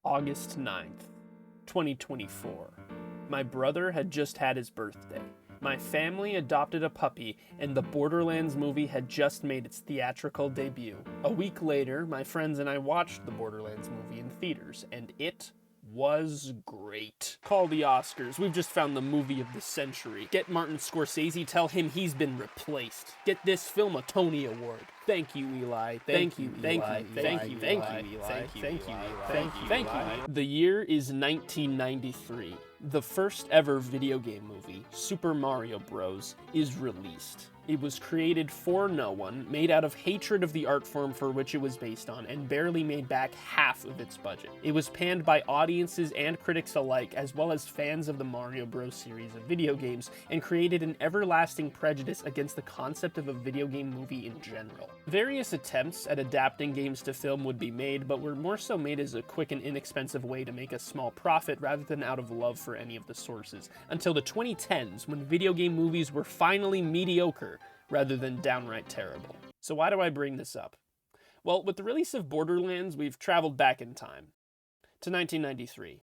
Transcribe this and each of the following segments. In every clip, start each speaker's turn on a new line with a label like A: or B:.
A: August 9th, 2024. My brother had just had his birthday. My family adopted a puppy, and the Borderlands movie had just made its theatrical debut. A week later, my friends and I watched the Borderlands movie in theaters, and it was great. Call the Oscars. We've just found the movie of the century. Get Martin Scorsese, tell him he's been replaced. Get this film a Tony Award. Thank you, Eli. Thank you, Eli. Thank you, Eli. The year is 1993. The first ever video game movie, Super Mario Bros., is released. It was created for no one, made out of hatred of the art form for which it was based on, and barely made back half of its budget. It was panned by audiences and critics alike, as well as fans of the Mario Bros. Series of video games, and created an everlasting prejudice against the concept of a video game movie in general. Various attempts at adapting games to film would be made, but were more so made as a quick and inexpensive way to make a small profit rather than out of love for any of the sources, until the 2010s, when video game movies were finally mediocre rather than downright terrible. So why do I bring this up? Well, with the release of Borderlands, we've traveled back in time to 1993.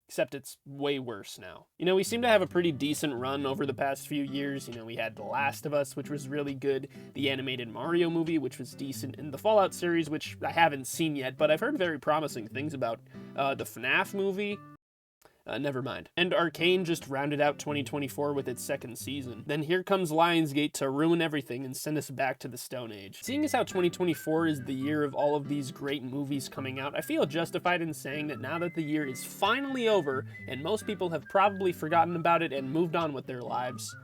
A: Except it's way worse now. We seem to have a pretty decent run over the past few years. We had The Last of Us, which was really good, the animated Mario movie, which was decent, and the Fallout series, which I haven't seen yet, but I've heard very promising things about. The FNAF movie, never mind. And Arcane just rounded out 2024 with its second season. Then here comes Lionsgate to ruin everything and send us back to the Stone Age. Seeing as how 2024 is the year of all of these great movies coming out, I feel justified in saying that now that the year is finally over, and most people have probably forgotten about it and moved on with their lives,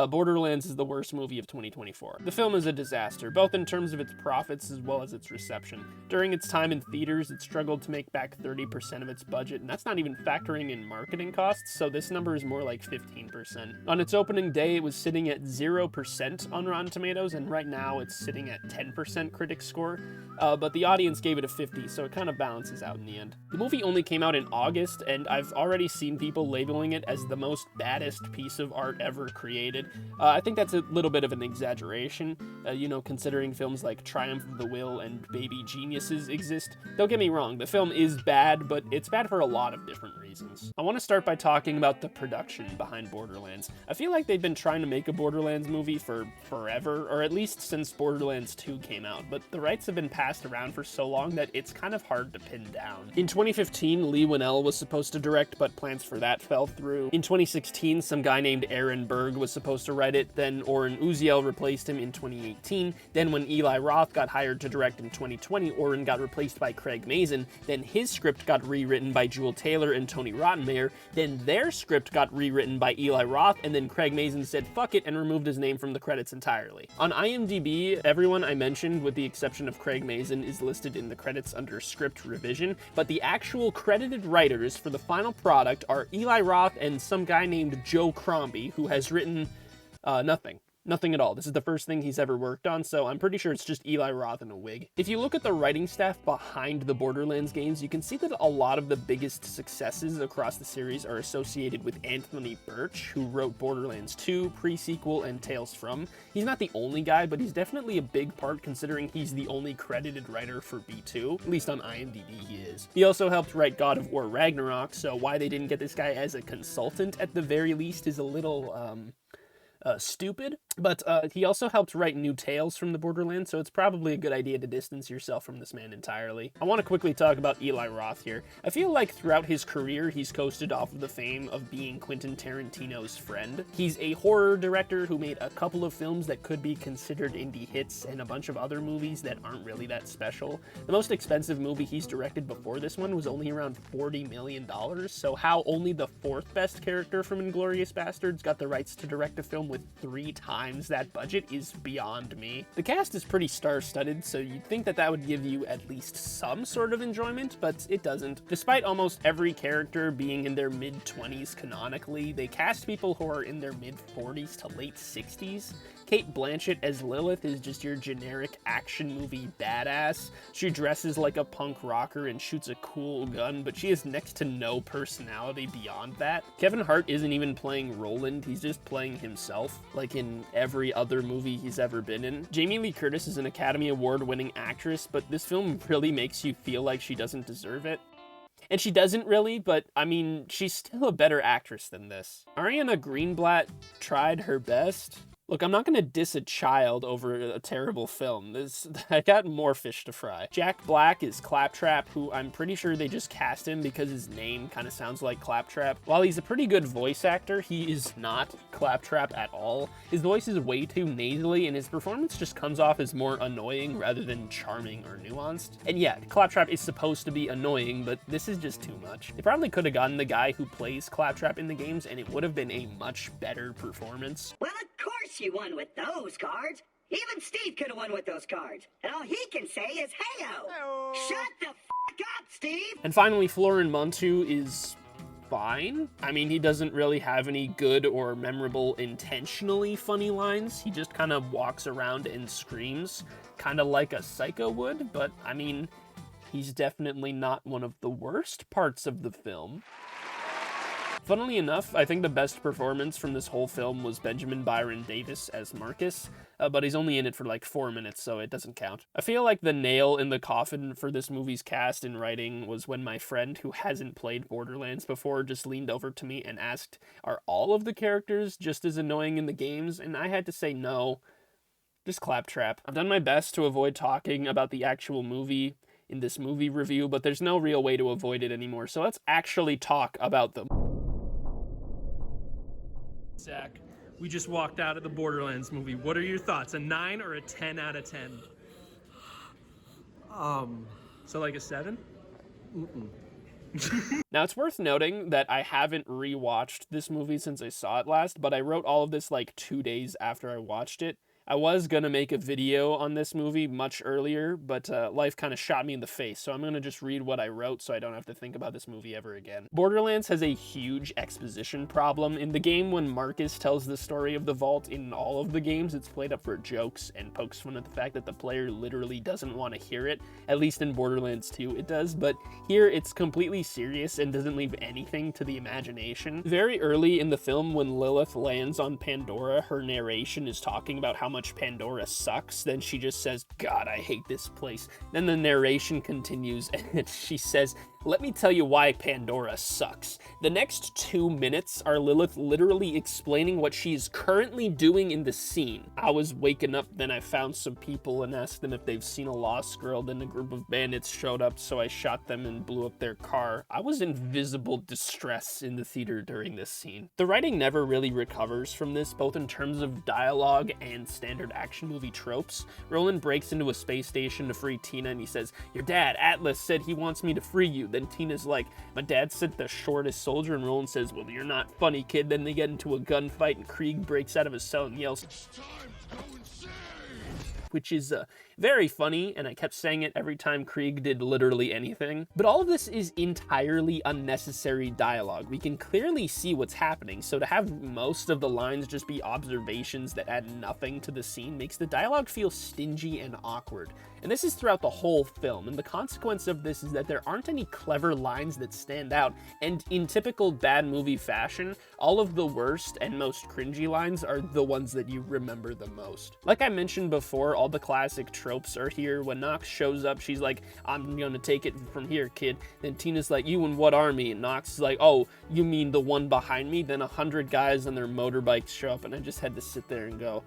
A: Borderlands is the worst movie of 2024. The film is a disaster, both in terms of its profits as well as its reception. During its time in theaters, it struggled to make back 30% of its budget, and that's not even factoring in marketing costs, so this number is more like 15%. On its opening day, it was sitting at 0% on Rotten Tomatoes, and right now it's sitting at 10% critic score, but the audience gave it a 50, so it kind of balances out in the end. The movie only came out in August, and I've already seen people labeling it as the most baddest piece of art ever created. I think that's a little bit of an exaggeration, considering films like Triumph of the Will and Baby Geniuses exist. Don't get me wrong, the film is bad, but it's bad for a lot of different reasons. I want to start by talking about the production behind Borderlands. I feel like they've been trying to make a Borderlands movie for forever, or at least since Borderlands 2 came out, but the rights have been passed around for so long that it's kind of hard to pin down. In 2015, Lee Winnell was supposed to direct, but plans for that fell through. In 2016, some guy named Aaron Berg was supposed to write it, then Oren Uziel replaced him in 2018, then when Eli Roth got hired to direct in 2020, Oren got replaced by Craig Mazin, then his script got rewritten by Jewel Taylor and Tony Rottenmeier, then their script got rewritten by Eli Roth, and then Craig Mazin said fuck it and removed his name from the credits entirely. On IMDb, everyone I mentioned, with the exception of Craig Mazin, is listed in the credits under script revision, but the actual credited writers for the final product are Eli Roth and some guy named Joe Crombie, who has written Nothing at all. This is the first thing he's ever worked on, so I'm pretty sure it's just Eli Roth in a wig. If you look at the writing staff behind the Borderlands games, you can see that a lot of the biggest successes across the series are associated with Anthony Birch, who wrote Borderlands 2, Pre-Sequel, and Tales From. He's not the only guy, but he's definitely a big part considering he's the only credited writer for B2, at least on IMDb he is. He also helped write God of War Ragnarok, so why they didn't get this guy as a consultant at the very least is a little, stupid, but he also helped write new tales from the Borderlands, so it's probably a good idea to distance yourself from this man entirely. I want to quickly talk about Eli Roth here. I feel like throughout his career, he's coasted off of the fame of being Quentin Tarantino's friend. He's a horror director who made a couple of films that could be considered indie hits and a bunch of other movies that aren't really that special. The most expensive movie he's directed before this one was only around $40 million, so how only the fourth best character from Inglourious Basterds got the rights to direct a film with 3 times that budget is beyond me. The cast is pretty star-studded, so you'd think that that would give you at least some sort of enjoyment, but it doesn't. Despite almost every character being in their mid-20s canonically, they cast people who are in their mid-40s to late 60s. Cate Blanchett as Lilith is just your generic action movie badass. She dresses like a punk rocker and shoots a cool gun, but she has next to no personality beyond that. Kevin Hart isn't even playing Roland, he's just playing himself, like in every other movie he's ever been in. Jamie Lee Curtis is an Academy Award winning actress, but this film really makes you feel like she doesn't deserve it. And she doesn't really, but I mean, she's still a better actress than this. Ariana Greenblatt tried her best. Look, I'm not gonna diss a child over a terrible film. I got more fish to fry. Jack Black is Claptrap, who I'm pretty sure they just cast him because his name kind of sounds like Claptrap. While he's a pretty good voice actor, he is not Claptrap at all. His voice is way too nasally, and his performance just comes off as more annoying rather than charming or nuanced. And yeah, Claptrap is supposed to be annoying, but this is just too much. They probably could have gotten the guy who plays Claptrap in the games, and it would have been a much better performance.
B: Well, of course you won with those cards. Even Steve could have won with those cards. And all he can say is, hey-o. Shut the f*** up, Steve!
A: And finally, Florin Montu is fine. I mean, he doesn't really have any good or memorable intentionally funny lines. He just kind of walks around and screams, kind of like a psycho would, but I mean, he's definitely not one of the worst parts of the film. Funnily enough, I think the best performance from this whole film was Benjamin Byron Davis as Marcus, but he's only in it for like 4 minutes, so it doesn't count. I feel like the nail in the coffin for this movie's cast and writing was when my friend, who hasn't played Borderlands before, just leaned over to me and asked, are all of the characters just as annoying in the games? And I had to say no, just Claptrap. I've done my best to avoid talking about the actual movie in this movie review, but there's no real way to avoid it anymore, so let's actually talk about them.
C: Zach, we just walked out of the Borderlands movie. What are your thoughts? A 9 or a 10 out of 10? So like a 7?
A: Now, it's worth noting that I haven't rewatched this movie since I saw it last, but I wrote all of this like 2 days after I watched it. I was gonna make a video on this movie much earlier, but life kind of shot me in the face, so I'm gonna just read what I wrote so I don't have to think about this movie ever again. Borderlands has a huge exposition problem. In the game, when Marcus tells the story of the vault in all of the games, it's played up for jokes and pokes fun at the fact that the player literally doesn't want to hear it. At least in Borderlands 2 it does, but here it's completely serious and doesn't leave anything to the imagination. Very early in the film, when Lilith lands on Pandora, her narration is talking about how much Pandora sucks. Then she just says, God, I hate this place. Then the narration continues and she says, let me tell you why Pandora sucks. The next 2 minutes are Lilith literally explaining what she's currently doing in the scene. I was waking up, then I found some people and asked them if they've seen a lost girl. Then a group of bandits showed up, so I shot them and blew up their car. I was in visible distress in the theater during this scene. The writing never really recovers from this, both in terms of dialogue and standard action movie tropes. Roland breaks into a space station to free Tina and he says, your dad, Atlas, said he wants me to free you. Then Tina's like, my dad sent the shortest soldier, and Roland says, well, you're not funny, kid. Then they get into a gunfight and Krieg breaks out of his cell and yells, it's time to go insane, which is very funny, and I kept saying it every time Krieg did literally anything. But all of this is entirely unnecessary dialogue. We can clearly see what's happening, so to have most of the lines just be observations that add nothing to the scene makes the dialogue feel stingy and awkward. And this is throughout the whole film, and the consequence of this is that there aren't any clever lines that stand out, and in typical bad movie fashion, all of the worst and most cringy lines are the ones that you remember the most. Like I mentioned before, all the classic tropes are here. When Nox shows up, she's like, I'm gonna take it from here, kid. Then Tina's like, you and what army? And Nox is like, oh, you mean the one behind me? Then 100 guys on their motorbikes show up, and I just had to sit there and go,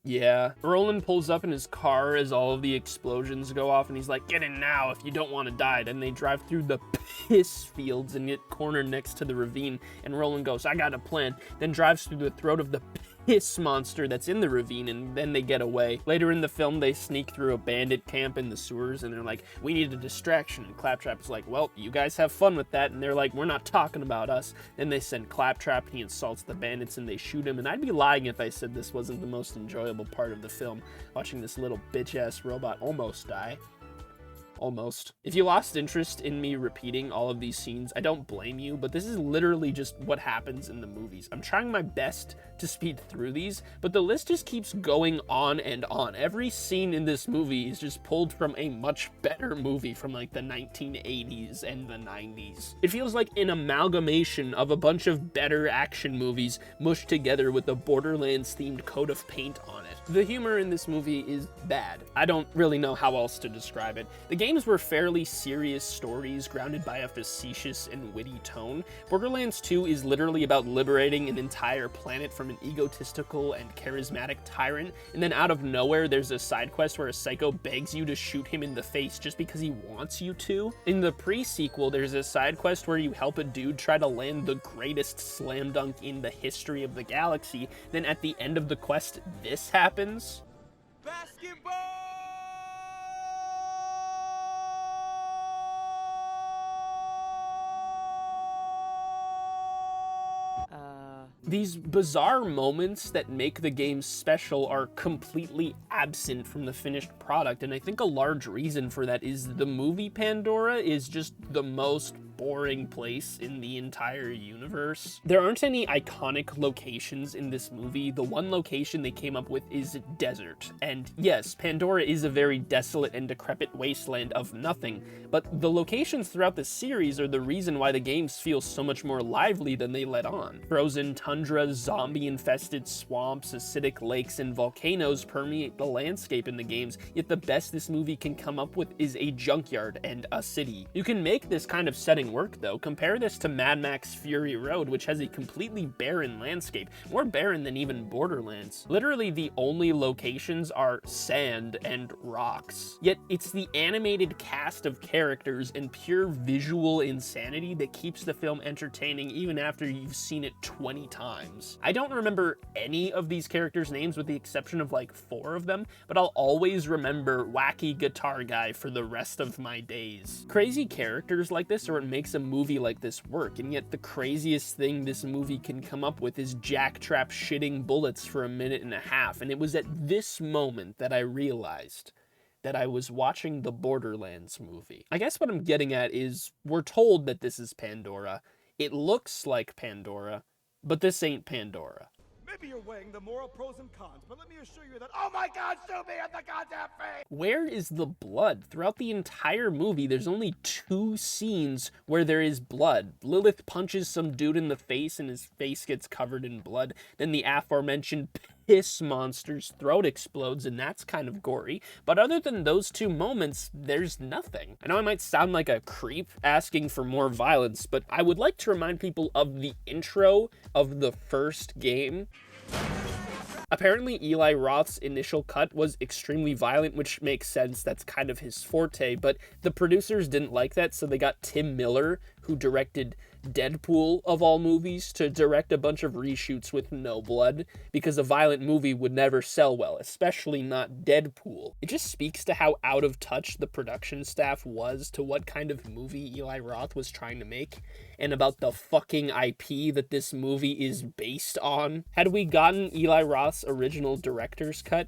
A: yeah. Roland pulls up in his car as all of the explosions go off, and he's like, get in now if you don't want to die. Then they drive through the piss fields and get cornered next to the ravine, and Roland goes, I got a plan. Then drives through the throat of the piss monster that's in the ravine, and then they get away. Later in the film, they sneak through a bandit camp in the sewers, and they're like, we need a distraction. And Claptrap is like, well, you guys have fun with that. And they're like, we're not talking about us. Then they send Claptrap, and he insults the bandits, and they shoot him. And I'd be lying if I said this wasn't the most enjoyable part of the film, watching this little bitch-ass robot almost die. Almost. If you lost interest in me repeating all of these scenes, I don't blame you, but this is literally just what happens in the movies. I'm trying my best to speed through these, but the list just keeps going on and on. Every scene in this movie is just pulled from a much better movie from like the 1980s and the 90s. It feels like an amalgamation of a bunch of better action movies mushed together with a Borderlands themed coat of paint on it. The humor in this movie is bad. I don't really know how else to describe it. The game games were fairly serious stories grounded by a facetious and witty tone, Borderlands 2 is literally about liberating an entire planet from an egotistical and charismatic tyrant, and then out of nowhere there's a side quest where a psycho begs you to shoot him in the face just because he wants you to. In the pre-sequel, there's a side quest where you help a dude try to land the greatest slam dunk in the history of the galaxy, then at the end of the quest, this happens.
D: Basketball!
A: These bizarre moments that make the game special are completely absent from the finished product, and I think a large reason for that is the movie Pandora is just the most boring place in the entire universe. There aren't any iconic locations in this movie. The one location they came up with is desert. And yes, Pandora is a very desolate and decrepit wasteland of nothing, but the locations throughout the series are the reason why the games feel so much more lively than they let on. Frozen tundra, zombie-infested swamps, acidic lakes, and volcanoes permeate the landscape in the games, yet the best this movie can come up with is a junkyard and a city. You can make this kind of setting work though. Compare this to Mad Max Fury Road, which has a completely barren landscape, more barren than even Borderlands. Literally the only locations are sand and rocks. Yet it's the animated cast of characters and pure visual insanity that keeps the film entertaining even after you've seen it 20 times. I don't remember any of these characters' names with the exception of like 4 of them, but I'll always remember Wacky Guitar Guy for the rest of my days. Crazy characters like this are what makes a movie like this work, and yet the craziest thing this movie can come up with is Jack Trap shitting bullets for 1.5 minutes, and it was at this moment that I realized that I was watching the Borderlands movie. I guess what I'm getting at is we're told that this is Pandora. It looks like Pandora, but this ain't Pandora.
D: Maybe you're weighing the moral pros and cons, but let me assure you that, oh my God, shoot me at the goddamn face!
A: Where is the blood? Throughout the entire movie, there's only 2 scenes where there is blood. Lilith punches some dude in the face and his face gets covered in blood. Then the aforementioned piss monster's throat explodes, and that's kind of gory. But other than those 2 moments, there's nothing. I know I might sound like a creep asking for more violence, but I would like to remind people of the intro of the first game. Apparently, Eli Roth's initial cut was extremely violent, which makes sense, that's kind of his forte, but the producers didn't like that, so they got Tim Miller, who directed Deadpool of all movies, to direct a bunch of reshoots with no blood, because a violent movie would never sell well, especially not Deadpool. It just speaks to how out of touch the production staff was to what kind of movie Eli Roth was trying to make, and about the fucking IP that this movie is based on. Had we gotten Eli Roth's original director's cut,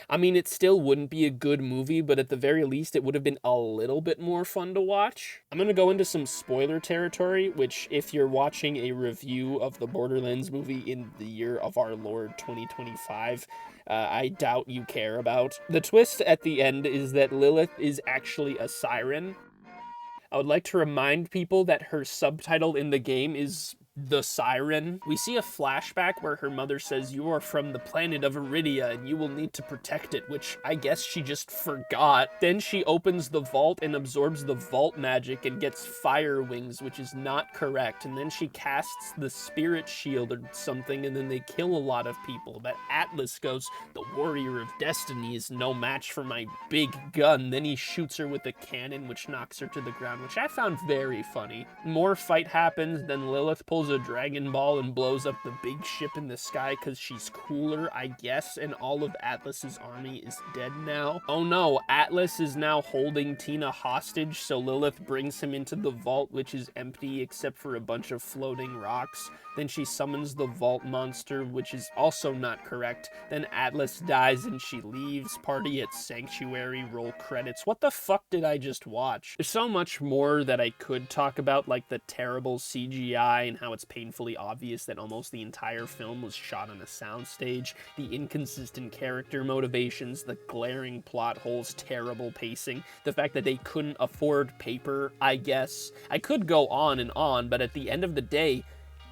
A: I mean, it still wouldn't be a good movie, but at the very least, it would have been a little bit more fun to watch. I'm gonna go into some spoiler territory, which, if you're watching a review of the Borderlands movie in the year of our Lord 2025, I doubt you care about. The twist at the end is that Lilith is actually a siren. I would like to remind people that her subtitle in the game is The Siren. We see a flashback where her mother says, "You are from the planet of Iridia and you will need to protect it," which I guess she just forgot. Then she opens the vault and absorbs the vault magic and gets fire wings, which is not correct. And then she casts the spirit shield or something, and then they kill a lot of people. But Atlas goes, "The warrior of destiny is no match for my big gun." Then he shoots her with a cannon, which knocks her to the ground, which I found very funny. More fight happens, then Lilith pulls a Dragon Ball and blows up the big ship in the sky because she's cooler, I guess, and all of Atlas's army is dead now. Oh no, Atlas is now holding Tina hostage, so Lilith brings him into the vault, which is empty except for a bunch of floating rocks. Then she summons the vault monster, which is also not correct. Then Atlas dies and she leaves. Party at Sanctuary, roll credits. What the fuck did I just watch? There's so much more that I could talk about, like the terrible CGI and how it's painfully obvious that almost the entire film was shot on a soundstage, the inconsistent character motivations, the glaring plot holes, terrible pacing, the fact that they couldn't afford paper, I guess. I could go on and on, but at the end of the day,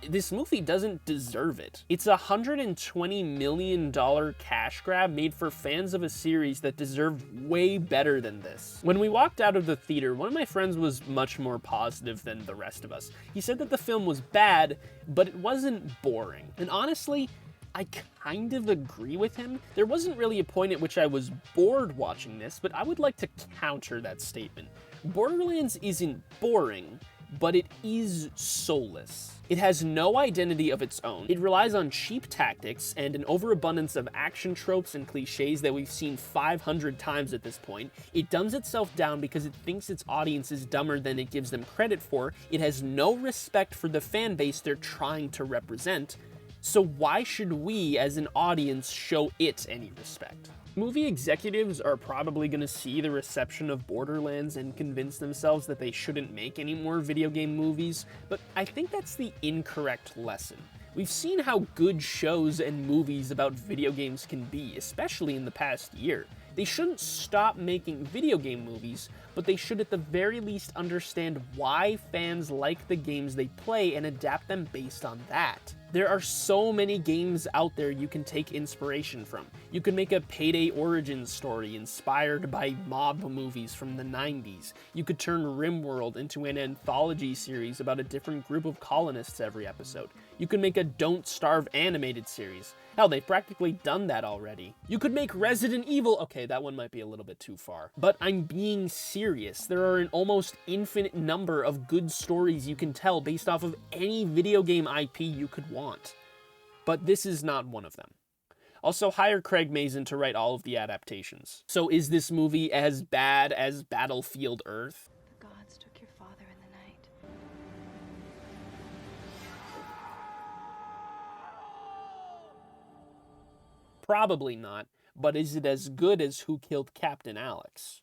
A: this movie doesn't deserve it. It's a $120 million cash grab made for fans of a series that deserved way better than this. When we walked out of the theater, one of my friends was much more positive than the rest of us. He said that the film was bad, but it wasn't boring. And honestly, I kind of agree with him. There wasn't really a point at which I was bored watching this, but I would like to counter that statement. Borderlands isn't boring, but it is soulless. It has no identity of its own. It relies on cheap tactics and an overabundance of action tropes and cliches that we've seen 500 times at this point. It dumbs itself down because it thinks its audience is dumber than it gives them credit for. It has no respect for the fan base they're trying to represent. So why should we, as an audience, show it any respect? Movie executives are probably going to see the reception of Borderlands and convince themselves that they shouldn't make any more video game movies, but I think that's the incorrect lesson. We've seen how good shows and movies about video games can be, especially in the past year. They shouldn't stop making video game movies, but they should at the very least understand why fans like the games they play and adapt them based on that. There are so many games out there you can take inspiration from. You can make a Payday origin story inspired by mob movies from the 90s. You could turn RimWorld into an anthology series about a different group of colonists every episode. You could make a Don't Starve animated series. Hell, they've practically done that already. You could make Resident Evil. Okay, that one might be a little bit too far. But I'm being serious. There are an almost infinite number of good stories you can tell based off of any video game IP you could want. But this is not one of them. Also, hire Craig Mazin to write all of the adaptations. So is this movie as bad as Battlefield Earth?
E: The gods took your father in the night.
A: Probably not, but is it as good as Who Killed Captain Alex?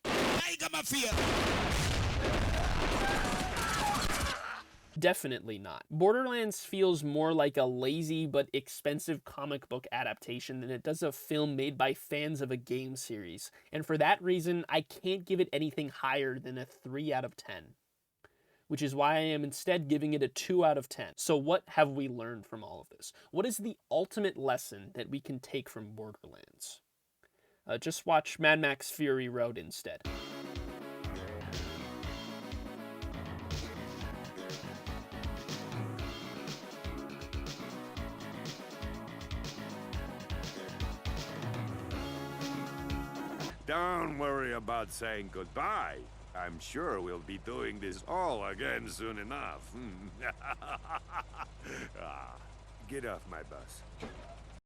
A: Definitely not. Borderlands feels more like a lazy but expensive comic book adaptation than it does a film made by fans of a game series, and for that reason, I can't give it anything higher than a 3 out of 10. Which is why I am instead giving it a 2 out of 10. So what have we learned from all of this? What is the ultimate lesson that we can take from Borderlands? Just watch Mad Max Fury Road instead.
F: Don't worry about saying goodbye. I'm sure we'll be doing this all again soon enough. Get off my bus.